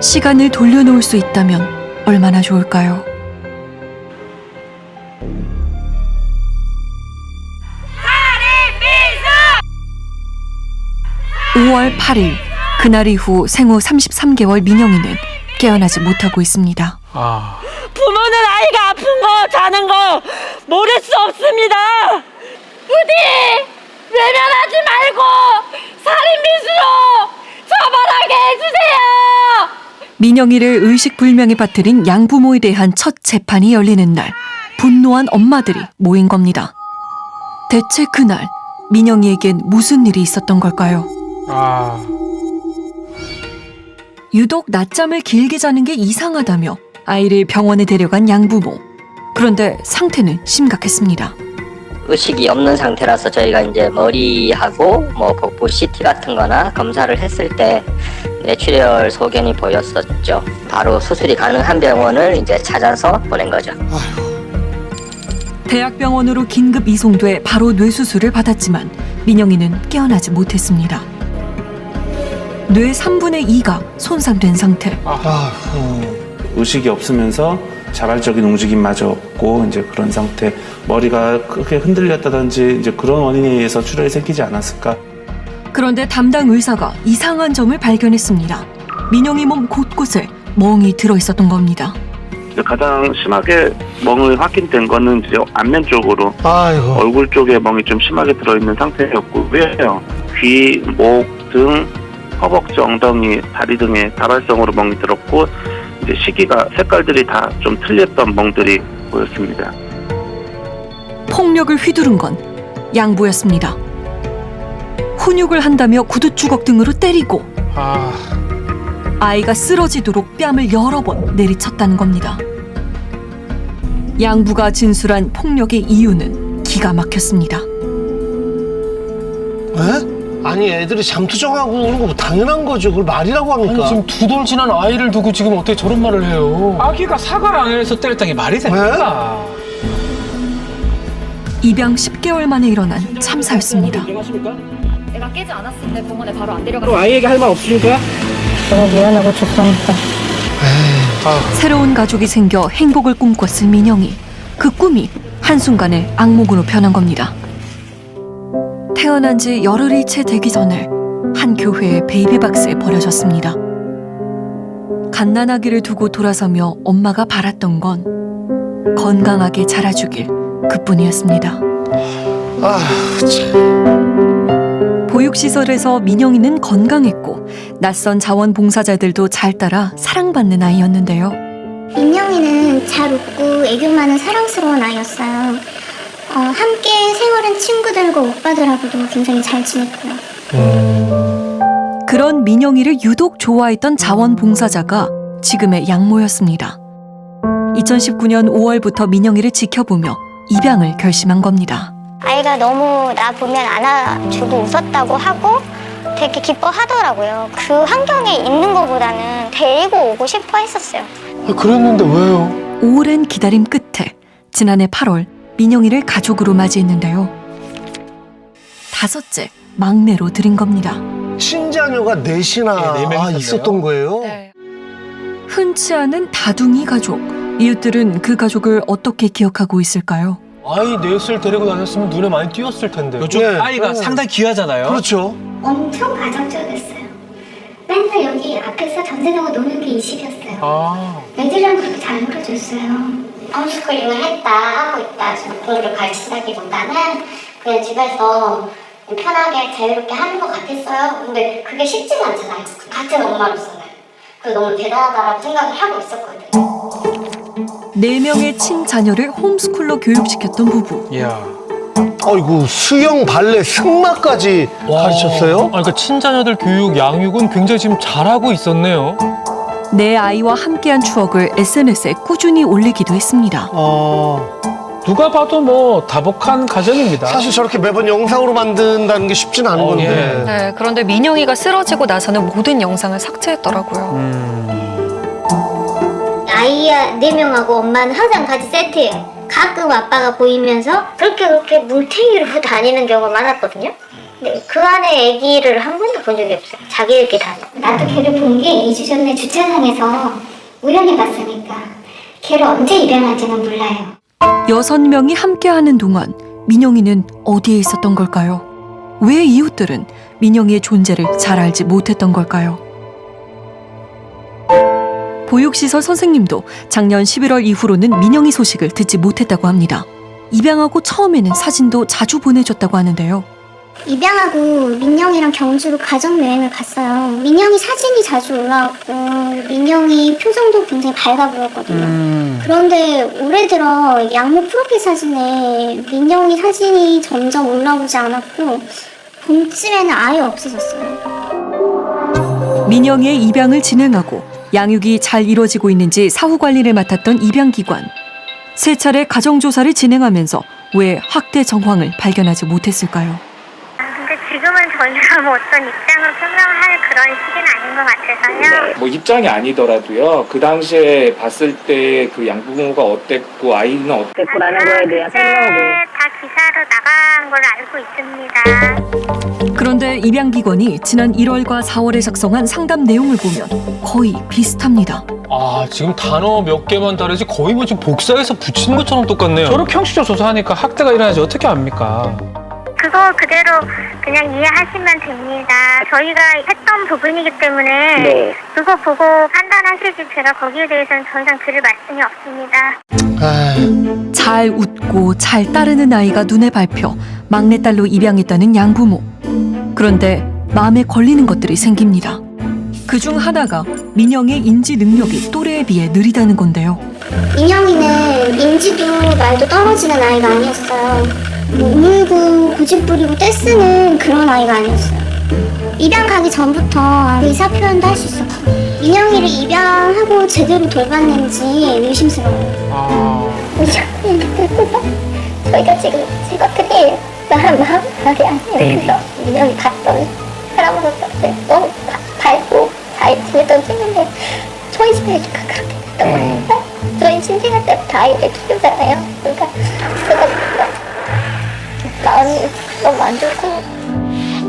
시간을 돌려놓을 수 있다면 얼마나 좋을까요? 5월 8일, 그날 이후 생후 33개월 민영이는 깨어나지 못하고 있습니다. 부모는 아이가 아픈 거, 자는 거 모를 수 없습니다. 부디 외면하지 말고 살인미수로 처벌하게 해주세요. 민영이를 의식불명에 빠뜨린 양부모에 대한 첫 재판이 열리는 날, 분노한 엄마들이 모인 겁니다. 대체 그날 민영이에겐 무슨 일이 있었던 걸까요? 유독 낮잠을 길게 자는 게 이상하다며 아이를 병원에 데려간 양부모. 그런데 상태는 심각했습니다. 의식이 없는 상태라서 저희가 이제 머리하고 뭐 복부 CT 같은 거나 검사를 했을 때 뇌출혈 소견이 보였었죠. 바로 수술이 가능한 병원을 이제 찾아서 보낸 거죠. 대학병원으로 긴급 이송돼 바로 뇌수술을 받았지만 민영이는 깨어나지 못했습니다. 뇌 3분의 2가 손상된 상태. 의식이 없으면서 자발적인 움직임마저 없고 이제 그런 상태, 머리가 크게 흔들렸다든지 이제 그런 원인에 의해서 출혈이 생기지 않았을까? 그런데 담당 의사가 이상한 점을 발견했습니다. 민영이 몸 곳곳에 멍이 들어 있었던 겁니다. 가장 심하게 멍이 확인된 거는 이제 안면 쪽으로, 얼굴 쪽에 멍이 좀 심하게 들어있는 상태였고요. 귀, 목 등, 허벅지, 엉덩이, 다리 등에 다발성으로 멍이 들었고, 이제 시기가 색깔들이 다 좀 틀렸던 멍들이 보였습니다. 폭력을 휘두른 건 양부였습니다. 훈육을 한다며 구두주걱 등으로 때리고 아이가 쓰러지도록 뺨을 여러 번 내리쳤다는 겁니다. 양부가 진술한 폭력의 이유는 기가 막혔습니다. 에? 아니 애들이 잠투정하고 그런 거 당연한 거죠. 그걸 말이라고 합니까? 아니, 지금 2돌 지난 아이를 두고 지금 어떻게 저런 말을 해요? 아기가 사과를 안 해서 때렸다는 게 말이 됩니까? 입양 10개월 만에 일어난 참사였습니다. 내가 깨지 않았는데 병원에 바로 안 데려가. 그럼 아이에게 할 말 없습니까? 너무 미안하고 죄송합니다. 새로운 가족이 생겨 행복을 꿈꿨을 민영이, 그 꿈이 한순간에 악몽으로 변한 겁니다. 태어난 지 열흘이 채 되기 전에 한 교회의 베이비박스에 버려졌습니다. 갓난아기를 두고 돌아서며 엄마가 바랐던 건 건강하게 자라주길 그뿐이었습니다. 보육시설에서 민영이는 건강했고 낯선 자원봉사자들도 잘 따라 사랑받는 아이였는데요. 민영이는 잘 웃고 애교 많은 사랑스러운 아이였어요. 함께 생활한 친구들과 오빠들하고도 굉장히 잘 지냈고요. 그런 민영이를 유독 좋아했던 자원봉사자가 지금의 양모였습니다. 2019년 5월부터 민영이를 지켜보며 입양을 결심한 겁니다. 아이가 너무 나 보면 안아주고 웃었다고 하고 되게 기뻐하더라고요. 그 환경에 있는 것보다는 데리고 오고 싶어 했었어요. 그랬는데 왜요? 오랜 기다림 끝에 지난해 8월 민영이를 가족으로 맞이했는데요. 5째 막내로 들인 겁니다. 친자녀가 넷이나 네 명 있었던 거예요? 흔치 않은 다둥이 가족. 이웃들은 그 가족을 어떻게 기억하고 있을까요? 아이 넷을 데리고 다녔으면 눈에 많이 띄었을 텐데. 요즘 아이가 상당히 귀하잖아요. 그렇죠. 엄청 가정적이었어요. 맨날 여기 앞에서 전세자고 노는 게 이 집이었어요. 애들이랑 그렇게 잘 놀아줬어요. 홈스쿨링을 했다, 하고 있다, 공부를 가르친다기보다는 그냥 집에서 편하게 자유롭게 하는 것 같았어요. 근데 그게 쉽지는 않잖아요. 같은 엄마로서는. 그래서 너무 대단하다라고 생각을 하고 있었거든요. 4명의 친자녀를 홈스쿨로 교육시켰던 부부. 아이고 수영, 발레, 승마까지 가르쳤어요? 그러니까 친자녀들 교육, 양육은 굉장히 지금 잘하고 있었네요. 내 아이와 함께한 추억을 SNS에 꾸준히 올리기도 했습니다. 누가 봐도 뭐 다복한 가정입니다. 사실 저렇게 매번 영상으로 만든다는 게 쉽진 않은 건데. 네, 그런데 민영이가 쓰러지고 나서는 모든 영상을 삭제했더라고요. 아이 4명하고 엄마는 항상 같이 세트예요. 가끔 아빠가 보이면서 그렇게 뭉탱이로 다니는 경우가 많았거든요. 네, 그 안에 아기를 한 번도 본 적이 없어요. 자기들끼리 다. 나도 걔를 본 게 2주 전에 주차장에서 우연히 봤으니까 걔를 언제 입양한지는 몰라요. 6명이 함께하는 동안 민영이는 어디에 있었던 걸까요? 왜 이웃들은 민영이의 존재를 잘 알지 못했던 걸까요? 보육시설 선생님도 작년 11월 이후로는 민영이 소식을 듣지 못했다고 합니다. 입양하고 처음에는 사진도 자주 보내줬다고 하는데요. 입양하고 민영이랑 경주로 가족여행을 갔어요. 민영이 사진이 자주 올라왔고 민영이 표정도 굉장히 밝아 보였거든요. 그런데 올해 들어 양모 프로필 사진에 민영이 사진이 점점 올라오지 않았고 봄쯤에는 아예 없어졌어요. 민영이의 입양을 진행하고 양육이 잘 이루어지고 있는지 사후 관리를 맡았던 입양기관. 3차례 가정조사를 진행하면서 왜 학대 정황을 발견하지 못했을까요? 근데 지금은 저희가 뭐 어떤 입장을 표명할 그런 시기는 아닌 것 같아서요. 뭐 입장이 아니더라도요. 그 당시에 봤을 때 그 양부모가 어땠고 아이는 어땠고라는 거에 대한 설명을 다 기사로 나간 걸로 알고 있습니다. 그런데 입양기관이 지난 1월과 4월에 작성한 상담 내용을 보면 거의 비슷합니다. 아, 지금 단어 몇 개만 다르지 거의 뭐 지금 복사해서 붙이는 것처럼 똑같네요. 저렇게 형식적 조사하니까 학대가 일어나지 어떻게 압니까? 그거 그대로 그냥 이해하시면 됩니다. 저희가 했던 부분이기 때문에 그거 보고 판단하실지 제가 거기에 대해서는 더 이상 드릴 말씀이 없습니다. 잘 웃고 잘 따르는 아이가 눈에 밟혀 막내딸로 입양했다는 양부모. 그런데 마음에 걸리는 것들이 생깁니다. 그중 하나가 민영의 인지 능력이 또래에 비해 느리다는 건데요. 민영이는 인지도 말도 떨어지는 아이가 아니었어요. 우물고 고집 부리고 떼쓰는 그런 아이가 아니었어요. 입양 가기 전부터 의사 표현도 할 수 있었고 민영이를 입양하고 제대로 돌봤는지 의심스러워요. 저희가 지금 직업들이 말이 아니에요. 그래서 민영이 봤던 사람으로서 너무 밝고 잘 지내던 친구인데 저희 집에 애기가 그렇게 됐던 거예요. 저희 신생아 때부터 아이를 키우잖아요. 그러니까 제가 마음이 너무 안 좋고.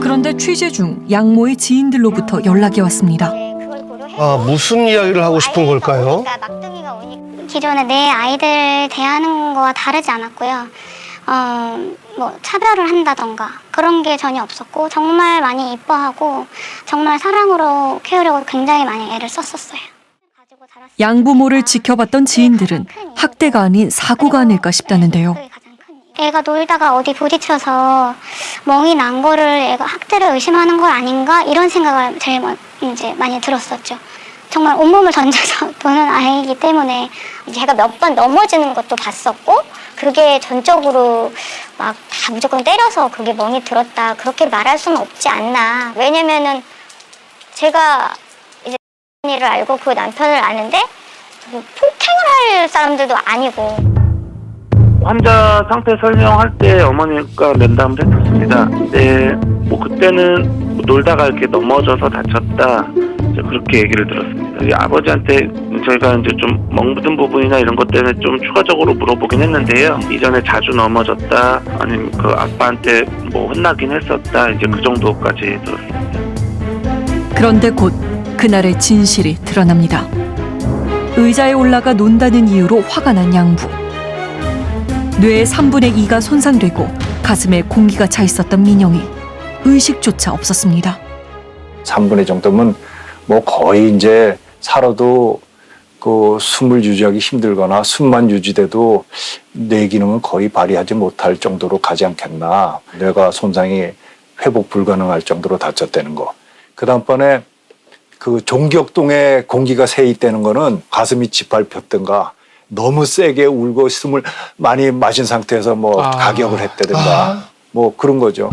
그런데 취재 중 양모의 지인들로부터 연락이 왔습니다. 무슨 이야기를 하고 싶은 걸까요? 기존에 내 아이들 대하는 거와 다르지 않았고요. 뭐 차별을 한다던가 그런 게 전혀 없었고 정말 많이 이뻐하고 정말 사랑으로 키우려고 굉장히 많이 애를 썼었어요. 양부모를 지켜봤던 지인들은 학대가 아닌 사고가 아닐까 싶다는데요. 애가 놀다가 어디 부딪혀서 멍이 난 거를 애가 학대를 의심하는 건 아닌가 이런 생각을 제일 이제 많이 들었었죠. 정말 온몸을 던져서 노는 아이이기 때문에 제가 몇 번 넘어지는 것도 봤었고 그게 전적으로 막 다 무조건 때려서 그게 멍이 들었다 그렇게 말할 수는 없지 않나. 왜냐면은 제가 이제 일을 알고 그 남편을 아는데 폭행을 할 사람들도 아니고. 환자 상태 설명할 때 어머니가 면담을 했었습니다. 근데 뭐 그때는 놀다가 이렇게 넘어져서 다쳤다 이제 그렇게 얘기를 들었습니다. 이 아버지한테 저희가 이제 좀 멍든 부분이나 이런 것 때문에 좀 추가적으로 물어보긴 했는데요. 이전에 자주 넘어졌다 아니면 그 아빠한테 뭐 혼나긴 했었다 이제 그 정도까지 들었습니다. 그런데 곧 그날의 진실이 드러납니다. 의자에 올라가 논다는 이유로 화가 난 양부. 뇌의 3분의 2가 손상되고 가슴에 공기가 차 있었던 민영이 의식조차 없었습니다. 3분의 정도면 뭐 거의 이제 살아도 그 숨을 유지하기 힘들거나 숨만 유지돼도 뇌 기능은 거의 발휘하지 못할 정도로 가지 않겠나. 뇌가 손상이 회복 불가능할 정도로 다쳤다는 거. 그 다음번에 그 종격동에 공기가 세입되는 거는 가슴이 짓밟혔던가 너무 세게 울고 숨을 많이 마신 상태에서 뭐 가격을 했다든가 뭐 그런 거죠.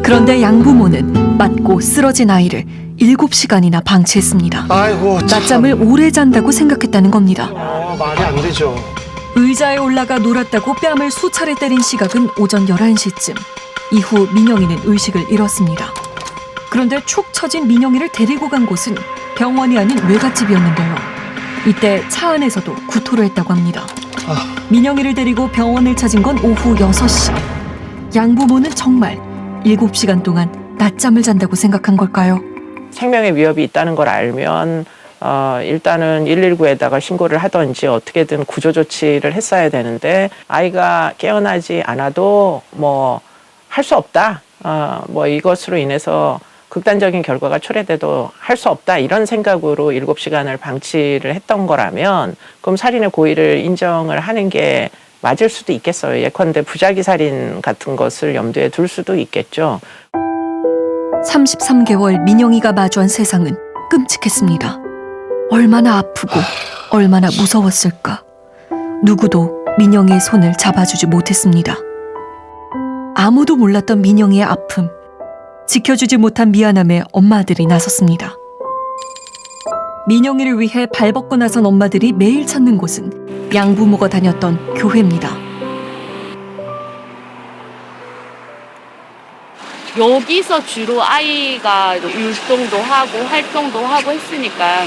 그런데 양부모는 맞고 쓰러진 아이를 7시간이나 방치했습니다. 아이고, 낮잠을 오래 잔다고 생각했다는 겁니다. 말이 안 되죠. 의자에 올라가 놀았다고 뺨을 수차례 때린 시각은 오전 11시쯤. 이후 민영이는 의식을 잃었습니다. 그런데 축 처진 민영이를 데리고 간 곳은 병원이 아닌 외갓집이었는데요. 이때 차 안에서도 구토를 했다고 합니다. 민영이를 데리고 병원을 찾은 건 오후 6시. 양부모는 정말 7시간 동안 낮잠을 잔다고 생각한 걸까요? 생명의 위협이 있다는 걸 알면 일단은 119에다가 신고를 하든지 어떻게든 구조 조치를 했어야 되는데 아이가 깨어나지 않아도 뭐 할 수 없다. 뭐 이것으로 인해서 극단적인 결과가 초래돼도 할 수 없다. 이런 생각으로 7시간을 방치를 했던 거라면 그럼 살인의 고의를 인정을 하는 게 맞을 수도 있겠어요. 예컨대 부작위 살인 같은 것을 염두에 둘 수도 있겠죠. 33개월 민영이가 마주한 세상은 끔찍했습니다. 얼마나 아프고 얼마나 무서웠을까. 누구도 민영이의 손을 잡아주지 못했습니다. 아무도 몰랐던 민영이의 아픔. 지켜주지 못한 미안함에 엄마들이 나섰습니다. 민영이를 위해 발벗고 나선 엄마들이 매일 찾는 곳은 양부모가 다녔던 교회입니다. 여기서 주로 아이가 율동도 하고 활동도 하고 했으니까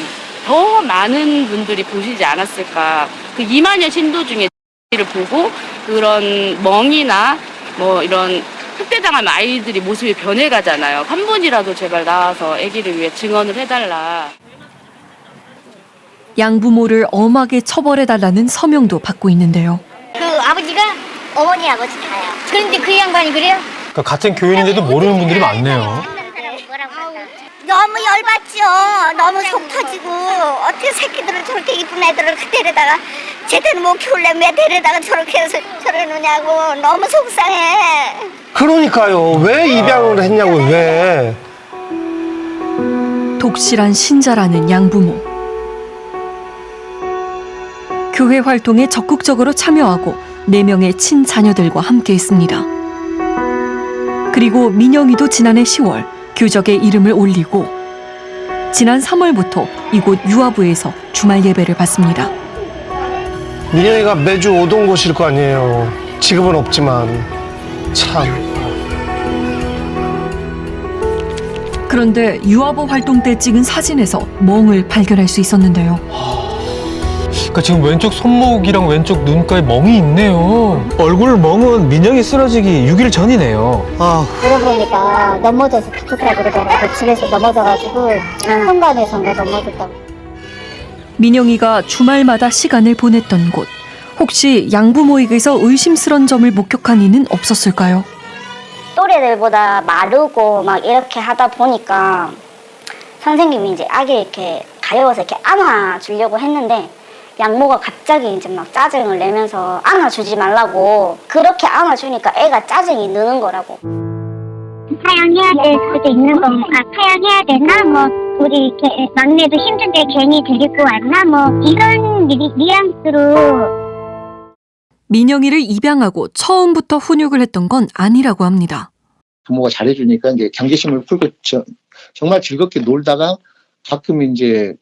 더 많은 분들이 보시지 않았을까. 그 2만여 신도 중에 를 보고 그런 멍이나 뭐 이런 학대당한 아이들이 모습이 변해가잖아요. 한 분이라도 제발 나와서 아기를 위해 증언을 해달라. 양부모를 엄하게 처벌해달라는 서명도 받고 있는데요. 그 아버지가 어머니 아버지 다요. 그런데 그 양반이 그래요? 그러니까 같은 교인인데도 모르는 분들이 많네요. 너무 열받죠. 너무 속 터지고 어떻게 새끼들을 저렇게 이쁜 애들을 데려다가 제대로 못 키우려면 왜 데려다가 저렇게 해서 저래 놓냐고. 너무 속상해. 그러니까요. 왜 입양을 했냐고 왜. 독실한 신자라는 양부모. 교회 활동에 적극적으로 참여하고 4명의 친자녀들과 함께했습니다. 그리고 민영이도 지난해 10월 교적에 이름을 올리고 지난 3월부터 이곳 유아부에서 주말 예배를 받습니다. 민영이가 매주 오던 곳일 거 아니에요. 지금은 없지만 참. 그런데 유아부 활동 때 찍은 사진에서 멍을 발견할 수 있었는데요. 그러니까 지금 왼쪽 손목이랑 왼쪽 눈가에 멍이 있네요. 얼굴 멍은 민영이 쓰러지기 6일 전이네요. 물어보니까 넘어져서 다쳤다고 그러더라고. 집에서 넘어져가지고 현관에서인가 넘어졌다고. 민영이가 주말마다 시간을 보냈던 곳. 혹시 양부모에게서 의심스런 점을 목격한 이는 없었을까요? 또래들보다 마르고 막 이렇게 하다 보니까 선생님이 이제 아기 이렇게 가여워서 이렇게 안아주려고 했는데 양모가 갑자기 이제 막 짜증을 내면서 안아주지 말라고. 그렇게 안아주니까 애가 짜증이 느는 거라고. 사양해야 될 수도 있는 건가? 사양해야 되나? 뭐 우리 막내도 힘든데 괜히 데리고 왔나? 뭐 이런 뉘앙스로. 민영이를 입양하고 처음부터 훈육을 했던 건 아니라고 합니다. 부모가 잘해주니까 이제 경계심을 풀고 정말 즐겁게 놀다가 가끔 이제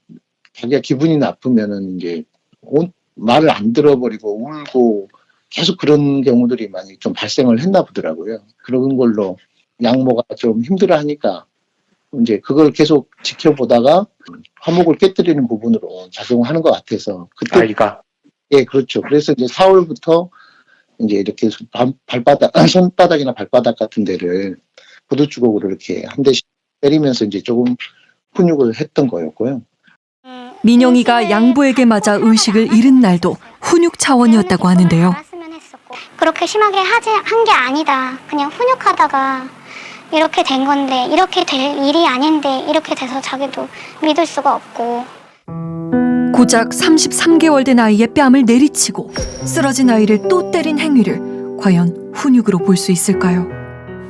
자기가 기분이 나쁘면은 이제 말을 안 들어버리고 울고 계속 그런 경우들이 많이 좀 발생을 했나 보더라고요. 그런 걸로 양모가 좀 힘들어하니까 이제 그걸 계속 지켜보다가 화목을 깨뜨리는 부분으로 작용하는 것 같아서 그때 아이가 예 그렇죠. 그래서 이제 4월부터 이제 이렇게 손바닥이나 발바닥 같은 데를 구두주걱으로 이렇게 한 대씩 때리면서 이제 조금 훈육을 했던 거였고요. 민영이가 양부에게 맞아 의식을 잃은 날도 훈육 차원이었다고 하는데요. 그렇게 심하게 한 게 아니다. 그냥 훈육하다가 이렇게 된 건데 이렇게 될 일이 아닌데 이렇게 돼서 자기도 믿을 수가 없고. 고작 33개월 된 아이의 뺨을 내리치고 쓰러진 아이를 또 때린 행위를 과연 훈육으로 볼 수 있을까요?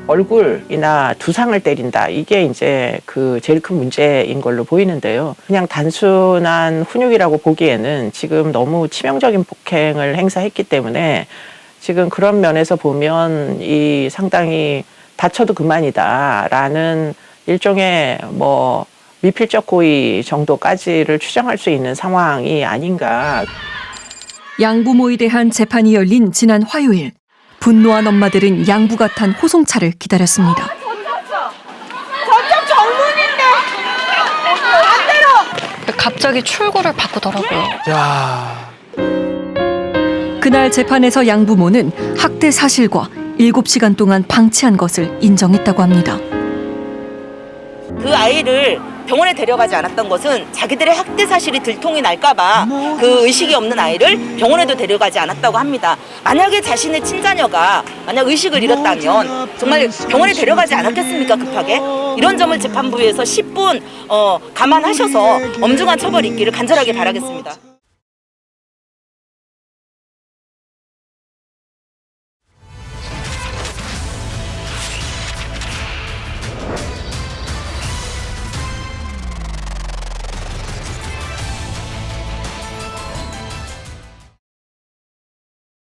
얼굴이나 두상을 때린다. 이게 이제 그 제일 큰 문제인 걸로 보이는데요. 그냥 단순한 훈육이라고 보기에는 지금 너무 치명적인 폭행을 행사했기 때문에 지금 그런 면에서 보면 이 상당히 다쳐도 그만이다라는 일종의 뭐 미필적 고의 정도까지를 추정할 수 있는 상황이 아닌가. 양부모에 대한 재판이 열린 지난 화요일. 분노한 엄마들은 양부가 탄 호송차를 기다렸습니다. 전적 정문인데 반대로. 갑자기 출구를 바꾸더라고요. 야. 그날 재판에서 양부모는 학대 사실과 7시간 동안 방치한 것을 인정했다고 합니다. 그 아이를 병원에 데려가지 않았던 것은 자기들의 학대 사실이 들통이 날까봐 그 의식이 없는 아이를 병원에도 데려가지 않았다고 합니다. 만약에 자신의 친자녀가 만약 의식을 잃었다면 정말 병원에 데려가지 않았겠습니까, 급하게? 이런 점을 재판부에서 10분 감안하셔서 엄중한 처벌이 있기를 간절하게 바라겠습니다.